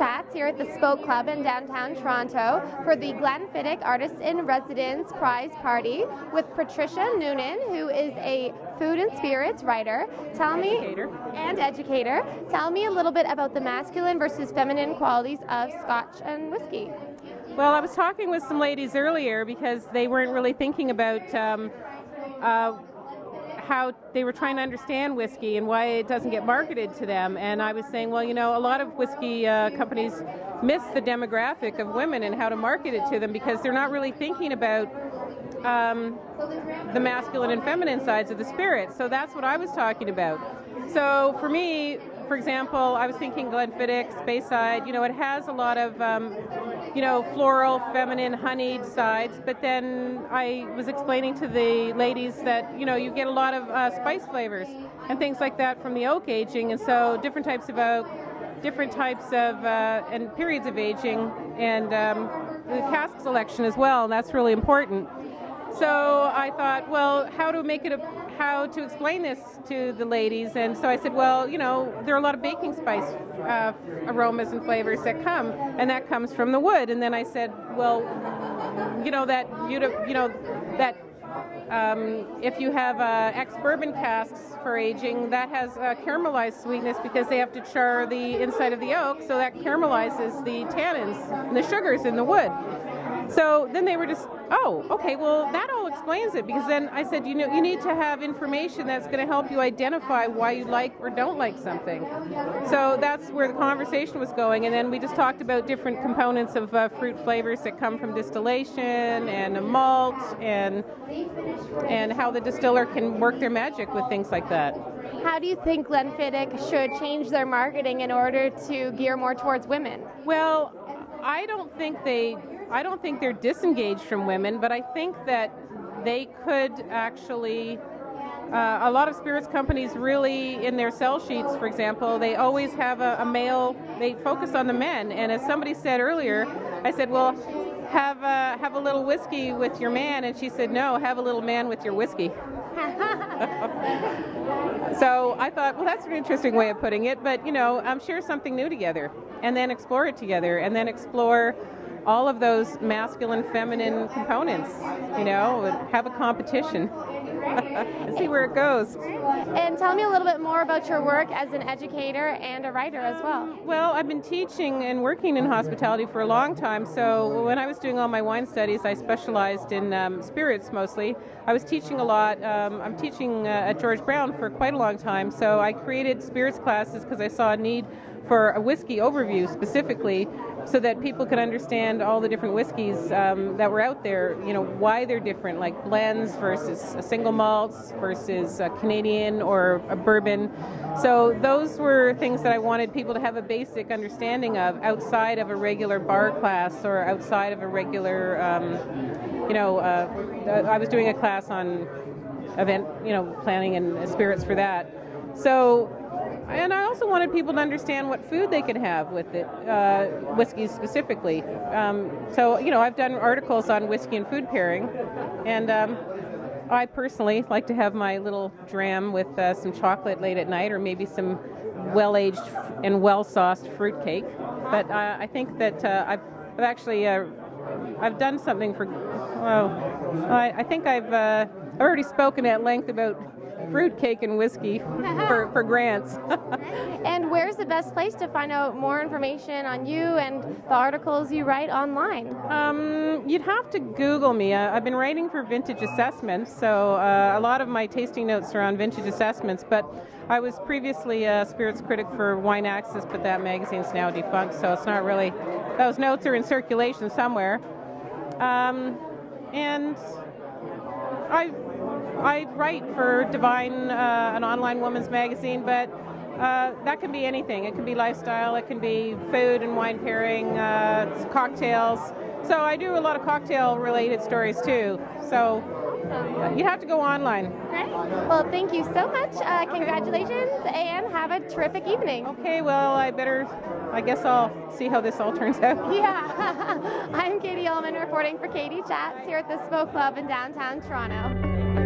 Chats here at the Spoke Club in downtown Toronto for the Glenfiddich Artist in Residence Prize Party with Patricia Noonan, who is a food and spirits writer. Educator. Tell me a little bit about the masculine versus feminine qualities of Scotch and whiskey. Well, I was talking with some ladies earlier because they weren't really thinking about how they were trying to understand whiskey and why it doesn't get marketed to them. And I was saying, well, you know, a lot of whiskey companies miss the demographic of women and how to market it to them because they're not really thinking about the masculine and feminine sides of the spirit. So that's what I was talking about. So for me, for example, I was thinking Glenfiddich, Speyside, you know, it has a lot of, you know, floral, feminine, honeyed sides, but then I was explaining to the ladies that, you know, you get a lot of spice flavors and things like that from the oak aging, and so different types of oak, different types of, and periods of aging, and the cask selection as well, and that's really important. So I thought, well, how to explain this to the ladies, and so I said, well, you know, there are a lot of baking spice aromas and flavors that come, and that comes from the wood. And then I said, well, you know, if you have ex-bourbon casks for aging, that has caramelized sweetness because they have to char the inside of the oak, so that caramelizes the tannins and the sugars in the wood. So then they were just, oh, okay, well, that all explains it, because then I said, you know, you need to have information that's going to help you identify why you like or don't like something. So that's where the conversation was going, and then we just talked about different components of fruit flavors that come from distillation and a malt, and how the distiller can work their magic with things like that. How do you think Glenfiddich should change their marketing in order to gear more towards women? Well, I don't think they're disengaged from women, but I think that they could actually, a lot of spirits companies really, in their sell sheets, for example, they always have a male, they focus on the men. And as somebody said earlier, I said, well, have a little whiskey with your man, and she said, no, have a little man with your whiskey. So I thought, well, that's an interesting way of putting it, but, you know, share something new together, and then explore it together, and then explore all of those masculine, feminine components, you know, have a competition. See where it goes. And tell me a little bit more about your work as an educator and a writer as well. Well, I've been teaching and working in hospitality for a long time, so when I was doing all my wine studies, I specialized in spirits mostly. I was teaching a lot. I'm teaching at George Brown for quite a long time, so I created spirits classes because I saw a need for a whiskey overview specifically, so that people could understand all the different whiskeys that were out there, you know, why they're different, like blends versus single malts versus Canadian or a bourbon. So those were things that I wanted people to have a basic understanding of outside of a regular bar class or outside of a regular, you know, I was doing a class on event, you know, planning and spirits for that. So, and I also wanted people to understand what food they could have with it, whiskey specifically. So, you know, I've done articles on whiskey and food pairing, and I personally like to have my little dram with some chocolate late at night, or maybe some well-aged and well-sauced fruit cake. But I think that I've actually I've done something for. I think I've already spoken at length about fruitcake and whiskey for grants. And where's the best place to find out more information on you and the articles you write online? You'd have to Google me. I've been writing for Vintage Assessments, so a lot of my tasting notes are on Vintage Assessments, but I was previously a spirits critic for Wine Access, but that magazine's now defunct, so it's not really, those notes are in circulation somewhere. And I write for Divine, an online women's magazine, but that can be anything. It can be lifestyle, it can be food and wine pairing, cocktails. So I do a lot of cocktail-related stories too. So you have to go online. Great. Well, thank you so much. Congratulations, and have a terrific evening. Okay, well, I guess I'll see how this all turns out. Yeah. I'm Katie Ullman reporting for Katie Chats here at the Spoke Club in downtown Toronto.